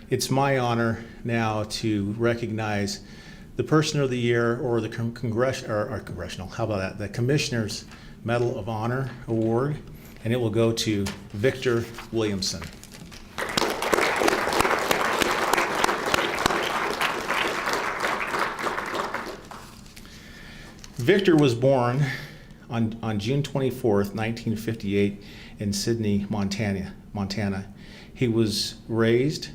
It's my honor now to recognize the Person of the Year, or the Congressional, how about that, the Commissioner's Medal of Honor Award, and it will go to Victor Williamson. Victor was born on June 24th, 1958 in Sidney, Montana. He was raised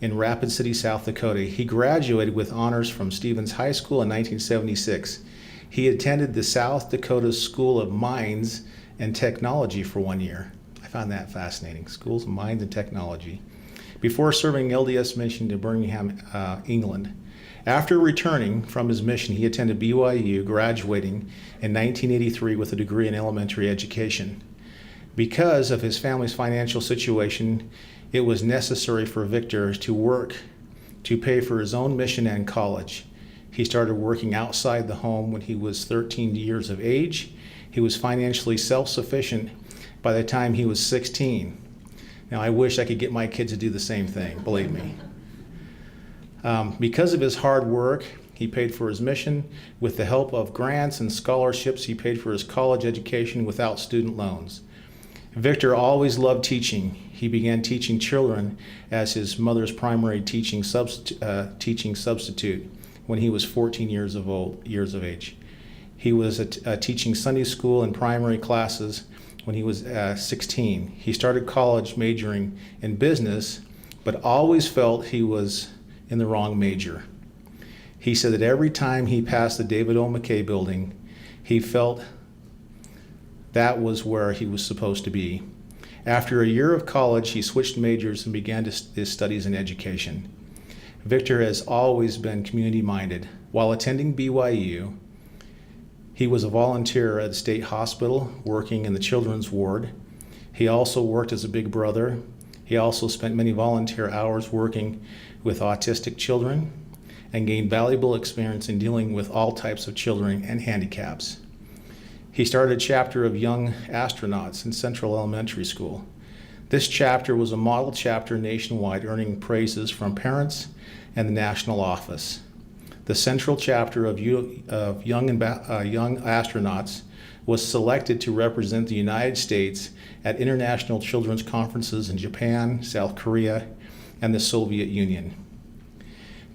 in Rapid City, South Dakota. He graduated with honors from Stevens High School in 1976. He attended the South Dakota School of Mines and Technology for 1 year. I found that fascinating, Schools of Mines and Technology, before serving LDS mission to Birmingham, England. After returning from his mission, he attended BYU, graduating in 1983 with a degree in elementary education. Because of his family's financial situation, it was necessary for Victor to work to pay for his own mission and college. He started working outside the home when he was 13 years of age. He was financially self-sufficient by the time he was 16. Now, I wish I could get my kids to do the same thing, believe me. Because of his hard work, he paid for his mission. With the help of grants and scholarships, he paid for his college education without student loans. Victor always loved teaching. He began teaching children as his mother's primary teaching substitute when he was 14 years of age. He was teaching Sunday school and primary classes when he was 16. He started college majoring in business, but always felt he was in the wrong major. He said that every time he passed the David O. McKay building, he felt that was where he was supposed to be. After a year of college, he switched majors and began his studies in education. Victor has always been community-minded. While attending BYU, he was a volunteer at the state hospital, working in the children's ward. He also worked as a big brother. He also spent many volunteer hours working with autistic children and gained valuable experience in dealing with all types of children and handicaps. He started a chapter of young astronauts in Central Elementary School. This chapter was a model chapter nationwide, earning praises from parents and the national office. The Central chapter of young astronauts was selected to represent the United States at international children's conferences in Japan, South Korea, and the Soviet Union.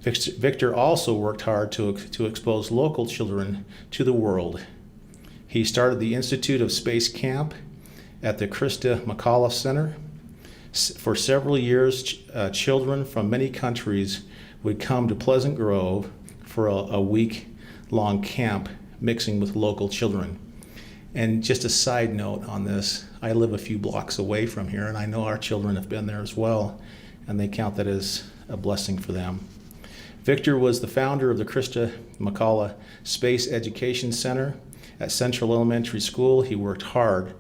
Victor also worked hard to expose local children to the world. He started the Institute of Space Camp at the Krista McAuliffe Center. For several years, children from many countries would come to Pleasant Grove for a week-long camp mixing with local children. And just a side note on this, I live a few blocks away from here, and I know our children have been there as well, and they count that as a blessing for them. Victor was the founder of the Krista McAuliffe Space Education Center at Central Elementary School. He worked hard,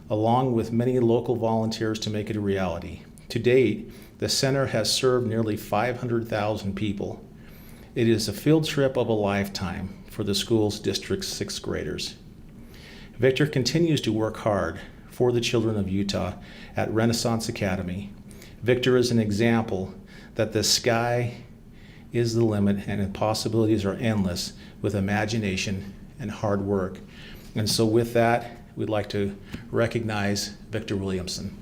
along with many local volunteers, to make it a reality. To date, the center has served nearly 500,000 people. It is a field trip of a lifetime for the school's district's sixth graders. Victor continues to work hard for the children of Utah at Renaissance Academy. Victor is an example that the sky is the limit and the possibilities are endless with imagination and hard work. And so with that, we'd like to recognize Victor Williamson.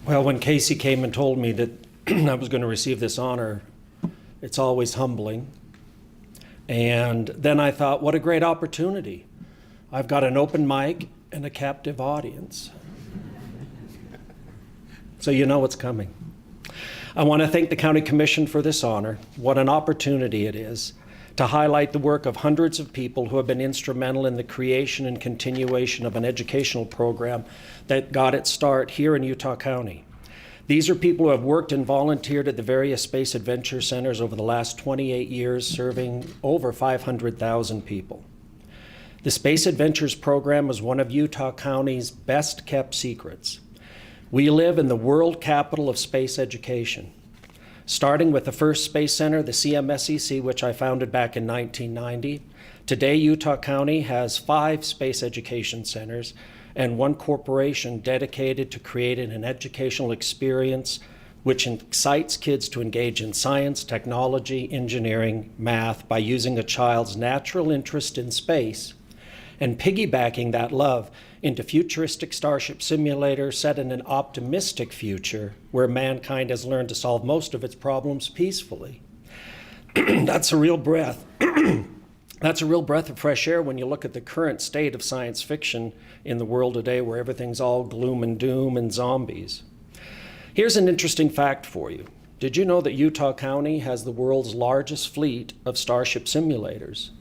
Well, when Casey came and told me that I was going to receive this honor, it's always humbling. And then I thought, what a great opportunity. I've got an open mic and a captive audience. So you know what's coming. I want to thank the County Commission for this honor. What an opportunity it is to highlight the work of hundreds of people who have been instrumental in the creation and continuation of an educational program that got its start here in Utah County. These are people who have worked and volunteered at the various Space Adventure Centers over the last 28 years, serving over 500,000 people. The Space Adventures program is one of Utah County's best kept secrets. We live in the world capital of space education. Starting with the first space center, the CMSEC, which I founded back in 1990. Today, Utah County has 5 space education centers and 1 corporation dedicated to creating an educational experience which excites kids to engage in science, technology, engineering, math by using a child's natural interest in space and piggybacking that love into futuristic Starship simulators set in an optimistic future where mankind has learned to solve most of its problems peacefully. That's a real breath. That's a real breath of fresh air when you look at the current state of science fiction in the world today where everything's all gloom and doom and zombies. Here's an interesting fact for you. Did you know that Utah County has the world's largest fleet of Starship simulators?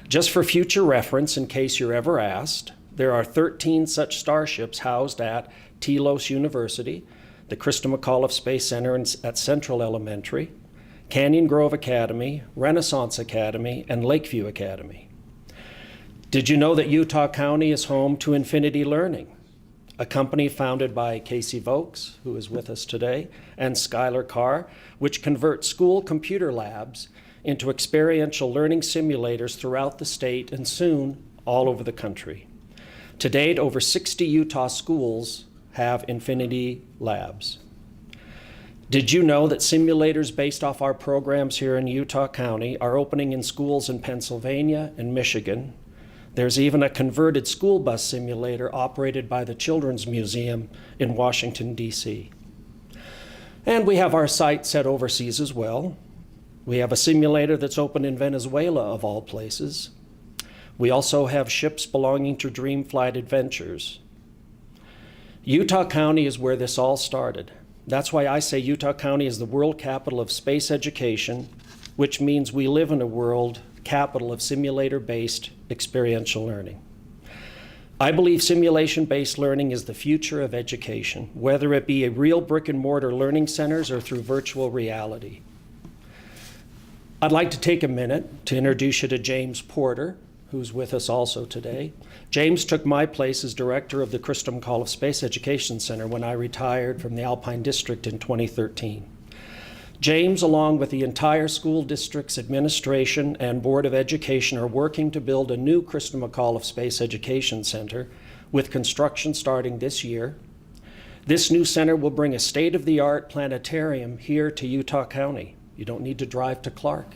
Just for future reference, in case you're ever asked, there are 13 such starships housed at Telos University, the Christa McAuliffe Space Center at Central Elementary, Canyon Grove Academy, Renaissance Academy, and Lakeview Academy. Did you know that Utah County is home to Infinity Learning, a company founded by Casey Vokes, who is with us today, and Skylar Carr, which converts school computer labs into experiential learning simulators throughout the state and soon all over the country. To date, over 60 Utah schools have Infinity Labs. Did you know that simulators based off our programs here in Utah County are opening in schools in Pennsylvania and Michigan? There's even a converted school bus simulator operated by the Children's Museum in Washington, D.C. And we have our sights set overseas as well. We have a simulator that's open in Venezuela, of all places. We also have ships belonging to Dream Flight Adventures. Utah County is where this all started. That's why I say Utah County is the world capital of space education, which means we live in a world capital of simulator-based experiential learning. I believe simulation-based learning is the future of education, whether it be a real brick-and-mortar learning centers or through virtual reality. I'd like to take a minute to introduce you to James Porter, who's with us also today. James took my place as director of the Christa McAuliffe Space Education Center when I retired from the Alpine District in 2013. James, along with the entire school district's administration and Board of Education, are working to build a new Christa McAuliffe Space Education Center with construction starting this year. This new center will bring a state-of-the-art planetarium here to Utah County. You don't need to drive to Clark.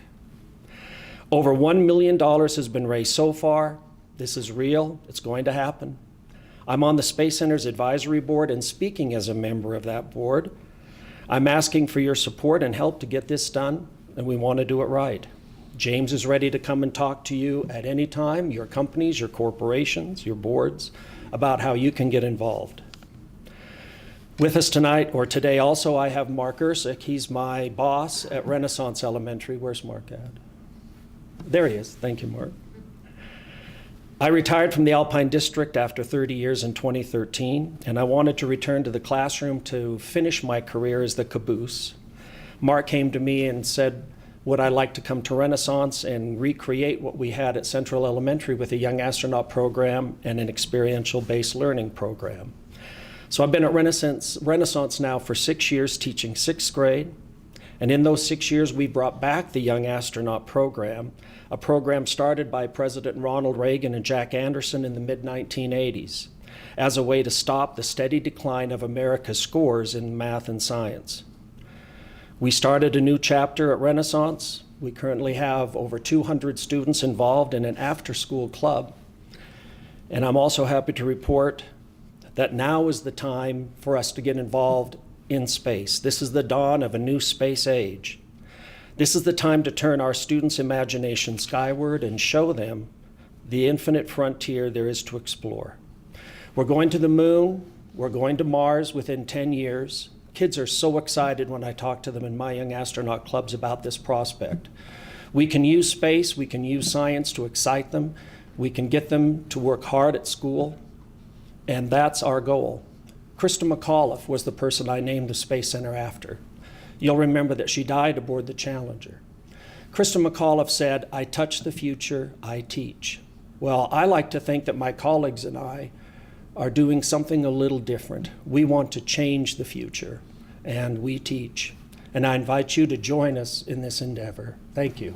Over $1 million has been raised so far. This is real. It's going to happen. I'm on the Space Center's advisory board, and speaking as a member of that board, I'm asking for your support and help to get this done, and we want to do it right. James is ready to come and talk to you at any time, your companies, your corporations, your boards, about how you can get involved. With us tonight, or today also, I have Mark Ersick. He's my boss at Renaissance Elementary. Where's Mark at? There he is. Thank you, Mark. I retired from the Alpine District after 30 years in 2013, and I wanted to return to the classroom to finish my career as the caboose. Mark came to me and said, would I like to come to Renaissance and recreate what we had at Central Elementary with a young astronaut program and an experiential-based learning program. So I've been at Renaissance now for 6 years, teaching 6th grade. And in those 6 years, we brought back the Young Astronaut Program, a program started by President Ronald Reagan and Jack Anderson in the mid-1980s as a way to stop the steady decline of America's scores in math and science. We started a new chapter at Renaissance. We currently have over 200 students involved in an after-school club. And I'm also happy to report that now is the time for us to get involved in space. This is the dawn of a new space age. This is the time to turn our students' imagination skyward and show them the infinite frontier there is to explore. We're going to the moon, we're going to Mars within 10 years. Kids are so excited when I talk to them in my young astronaut clubs about this prospect. We can use space, we can use science to excite them, we can get them to work hard at school, and that's our goal. Krista McAuliffe was the person I named the Space Center after. You'll remember that she died aboard the Challenger. Krista McAuliffe said, "I touch the future, I teach." Well, I like to think that my colleagues and I are doing something a little different. We want to change the future, and we teach. And I invite you to join us in this endeavor. Thank you.